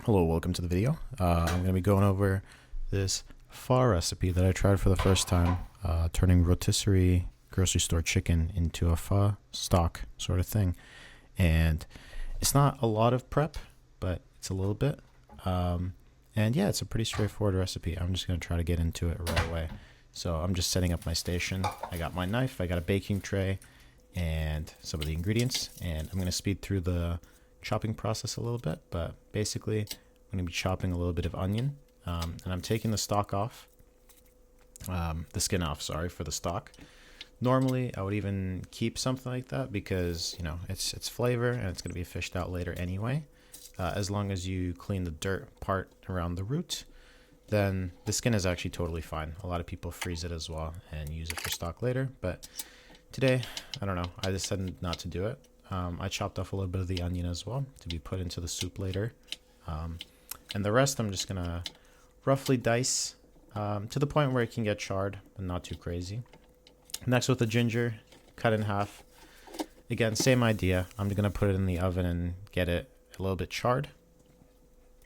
Hello, welcome to the video. I'm going to be going over this pho recipe that I tried for the first time, turning rotisserie grocery store chicken into a pho stock sort of thing. And it's not a lot of prep, but it's a little bit. And yeah, it's a pretty straightforward recipe. I'm just going to try to get into it right away. So I'm just setting up my station. I got my knife, I got a baking tray, and some of the ingredients. And I'm going to speed through the chopping process a little bit, but basically I'm going to be chopping a little bit of onion, and I'm taking the stalk off, the skin off, sorry, for the stalk. Normally I would even keep something like that because, you know, it's flavor and it's going to be fished out later anyway. As long as you clean the dirt part around the root, then the skin is actually totally fine. A lot of people freeze it as well and use it for stock later, but today, I don't know, I decided not to do it. I chopped off a little bit of the onion as well to be put into the soup later. And the rest I'm just going to roughly dice to the point where it can get charred, but not too crazy. Next, with the ginger, cut in half. Again, same idea. I'm going to put it in the oven and get it a little bit charred.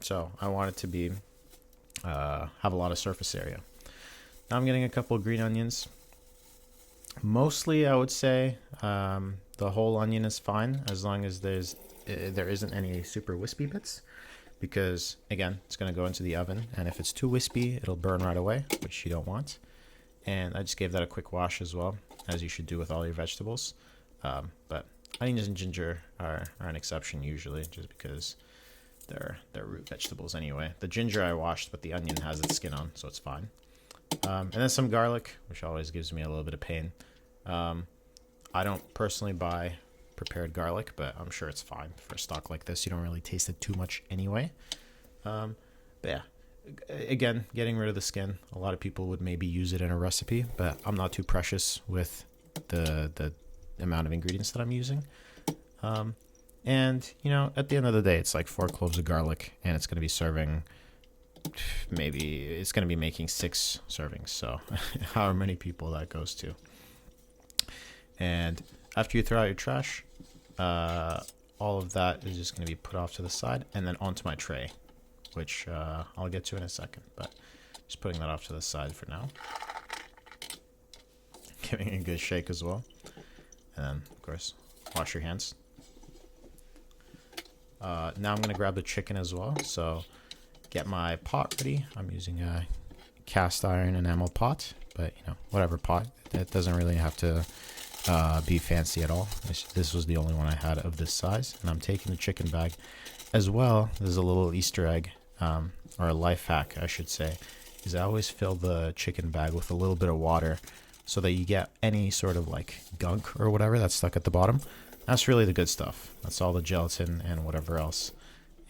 So I want it to be have a lot of surface area. Now I'm getting a couple of green onions. Mostly, I would say the whole onion is fine as long as there isn't any super wispy bits, because again, it's going to go into the oven, and if it's too wispy, it'll burn right away, which you don't want. And I just gave that a quick wash as well, as you should do with all your vegetables. But onions and ginger are an exception usually, just because they're root vegetables anyway. The ginger I washed, but the onion has its skin on, so it's fine. And then some garlic, which always gives me a little bit of pain. I don't personally buy prepared garlic, but I'm sure it's fine for a stock like this. You don't really taste it too much anyway. But yeah, again, getting rid of the skin. A lot of people would maybe use it in a recipe, but I'm not too precious with the amount of ingredients that I'm using. And, you know, at the end of the day, it's like 4 cloves of garlic, and it's going to be serving, maybe it's going to be making 6 servings, so however many people that goes to. And after you throw out your trash, all of that is just going to be put off to the side and then onto my tray, which I'll get to in a second, but just putting that off to the side for now. Giving it a good shake as well. And then, of course, wash your hands. Now I'm going to grab the chicken as well, so get my pot ready. I'm using a cast iron enamel pot, but, you know, whatever pot. It doesn't really have to be fancy at all. This was the only one I had of this size, and I'm taking the chicken bag as well. There's a little Easter egg, or a life hack, I should say, is I always fill the chicken bag with a little bit of water so that you get any sort of like gunk or whatever that's stuck at the bottom. That's really the good stuff. That's all the gelatin and whatever else.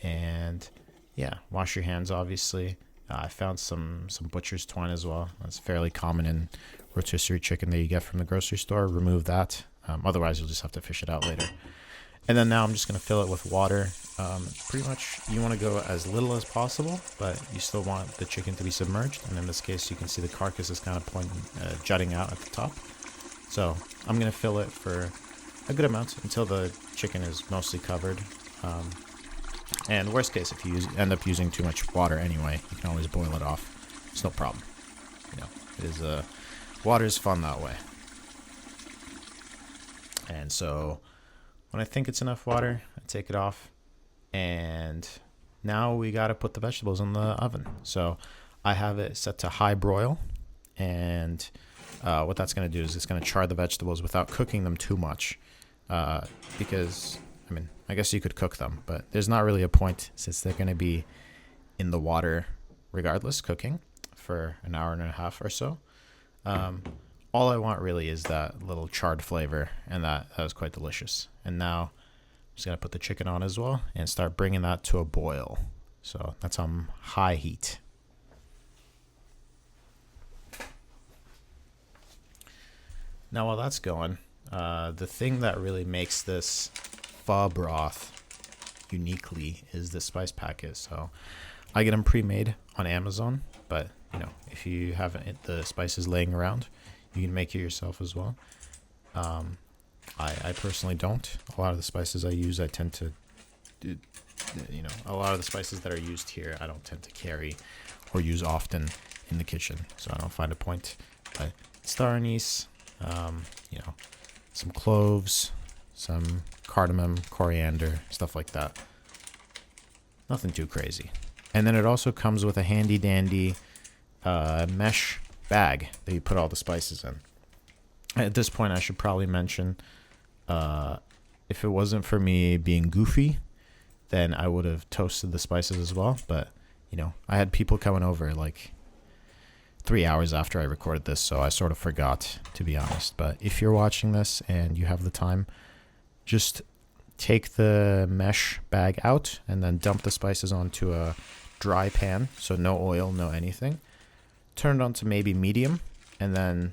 And yeah, wash your hands, obviously. I found some butcher's twine as well. That's fairly common in rotisserie chicken that you get from the grocery store. Remove that. Otherwise, you'll just have to fish it out later. And then now I'm just going to fill it with water. Pretty much, you want to go as little as possible, but you still want the chicken to be submerged. And in this case, you can see the carcass is kind of jutting out at the top. So I'm going to fill it for a good amount until the chicken is mostly covered. And worst case, if you end up using too much water anyway, you can always boil it off. It's no problem. You know, it is water is fun that way. And so when I think it's enough water, I take it off, and now we got to put the vegetables in the oven. So I have it set to high broil, and what that's going to do is it's going to char the vegetables without cooking them too much, because, I mean, I guess you could cook them, but there's not really a point since they're going to be in the water regardless, cooking for an hour and a half or so. All I want really is that little charred flavor, and that was quite delicious. And now I'm just going to put the chicken on as well and start bringing that to a boil. So that's on high heat. Now while that's going, the thing that really makes this pho broth uniquely is the spice packet. So I get them pre-made on Amazon, but you know, if you have the spices laying around, you can make it yourself as well. I personally don't. A lot of the spices I use, I tend to you know, a lot of the spices that are used here I don't tend to carry or use often in the kitchen, so I don't find a point. But star anise, you know, some cloves, some cardamom, coriander, stuff like that. Nothing too crazy. And then it also comes with a handy dandy mesh bag that you put all the spices in. At this point, I should probably mention, if it wasn't for me being goofy, then I would have toasted the spices as well. But, you know, I had people coming over like 3 hours after I recorded this, so I sort of forgot, to be honest. But if you're watching this and you have the time, just take the mesh bag out and then dump the spices onto a dry pan, so no oil, no anything. Turn it on to maybe medium, and then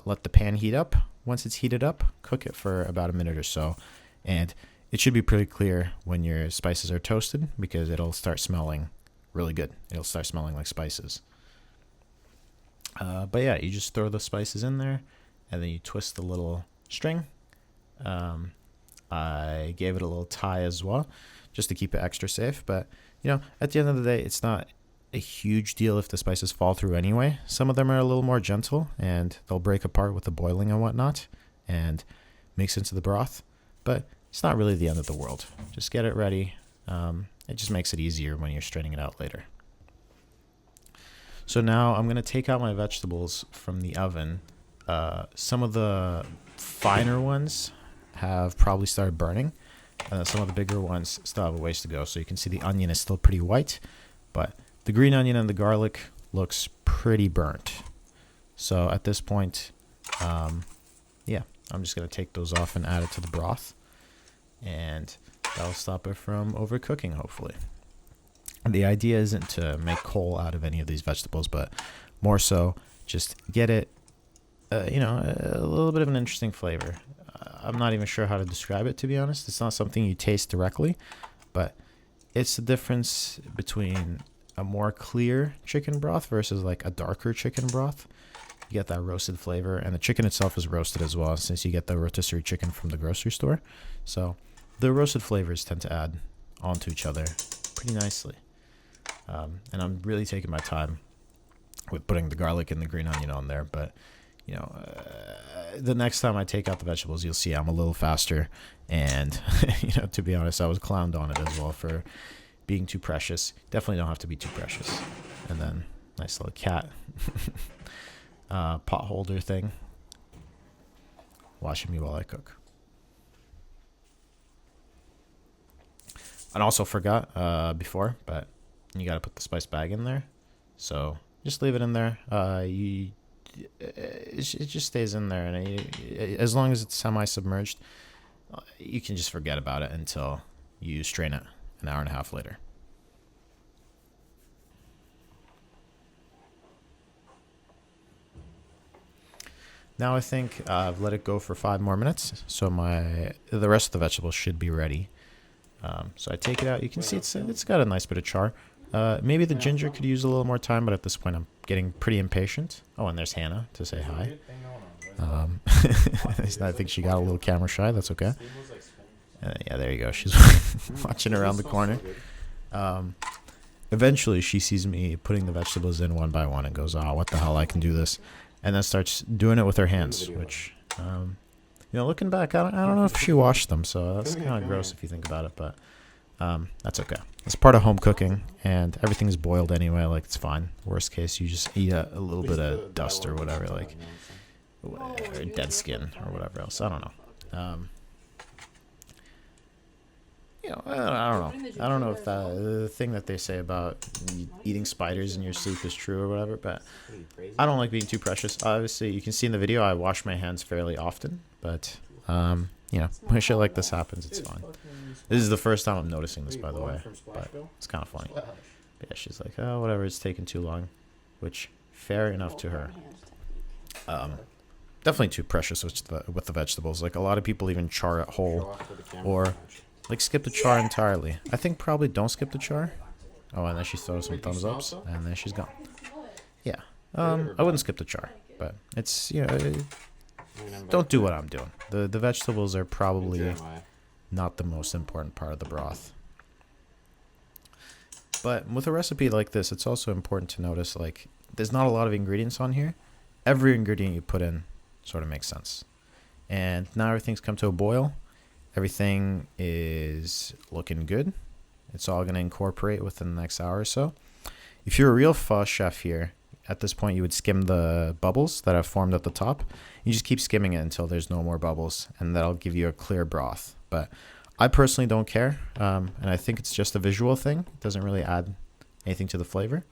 let the pan heat up. Once it's heated up, cook it for about a minute or so, and it should be pretty clear when your spices are toasted, because it'll start smelling really good. It'll start smelling like spices. But yeah, you just throw the spices in there, and then you twist the little string. I gave it a little tie as well, just to keep it extra safe. But, you know, at the end of the day, it's not a huge deal if the spices fall through anyway. Some of them are a little more gentle, and they'll break apart with the boiling and whatnot and mix into the broth. But it's not really the end of the world. Just get it ready. It just makes it easier when you're straining it out later. So now I'm going to take out my vegetables from the oven. Some of the finer ones have probably started burning. Some of the bigger ones still have a ways to go. So you can see the onion is still pretty white, but the green onion and the garlic looks pretty burnt. So at this point, yeah, I'm just going to take those off and add it to the broth. And that'll stop it from overcooking, hopefully. And the idea isn't to make coal out of any of these vegetables, but more so just get it, you know, a little bit of an interesting flavor. I'm not even sure how to describe it, to be honest. It's not something you taste directly, but it's the difference between a more clear chicken broth versus like a darker chicken broth. You get that roasted flavor, and the chicken itself is roasted as well, since you get the rotisserie chicken from the grocery store. So the roasted flavors tend to add onto each other pretty nicely. And I'm really taking my time with putting the garlic and the green onion on there. But, you know, the next time I take out the vegetables, you'll see I'm a little faster. And, you know, to be honest, I was clowned on it as well for being too precious. Definitely don't have to be too precious. And then nice little cat pot holder thing watching me while I cook. And also forgot before, but you got to put the spice bag in there. So just leave it in there. It just stays in there, and as long as it's semi-submerged, you can just forget about it until you strain it an hour and a half later. Now I think I've let it go for 5 more minutes, so the rest of the vegetables should be ready. So I take it out. You can see it's got a nice bit of char. Maybe the ginger could use a little more time, but at this point I'm getting pretty impatient. Oh, and there's Hannah to say hi. I think she got a little camera shy. That's okay. Yeah, there you go. She's watching around the corner. Eventually she sees me putting the vegetables in one by one and goes, "Oh, what the hell, I can do this." And then starts doing it with her hands, which, you know, looking back, I don't know if she washed them, so that's kind of gross if you think about it, but that's okay. It's part of home cooking, and everything is boiled anyway, like, it's fine. Worst case, you just eat a little bit of dust or whatever, like, or dead skin or whatever else. I don't know. You know, I don't know if the thing that they say about eating spiders in your sleep is true or whatever, but I don't like being too precious. Obviously, you can see in the video I wash my hands fairly often, but you know, when shit like this happens, it's fine. This is the first time I'm noticing this, by the way, but it's kind of funny. But yeah, she's like, "Oh, whatever, it's taking too long," which, fair enough to her. Definitely too precious with the vegetables. Like, a lot of people even char it whole, or like skip the char entirely. I think probably don't skip the char. Oh, and then she throws some thumbs ups, and then she's gone. Yeah, I wouldn't skip the char, but it's, you know, don't do what I'm doing. The vegetables are probably not the most important part of the broth. But with a recipe like this, it's also important to notice like there's not a lot of ingredients on here. Every ingredient you put in sort of makes sense. And now everything's come to a boil. Everything is looking good. It's all going to incorporate within the next hour or so. If you're a real pho chef here, at this point you would skim the bubbles that have formed at the top. You just keep skimming it until there's no more bubbles, and that'll give you a clear broth. But I personally don't care, and I think it's just a visual thing. It doesn't really add anything to the flavor.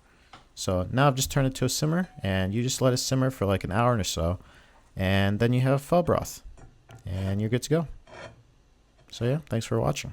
So now I've just turned it to a simmer, and you just let it simmer for like an hour or so, and then you have pho broth, and you're good to go. So yeah, thanks for watching.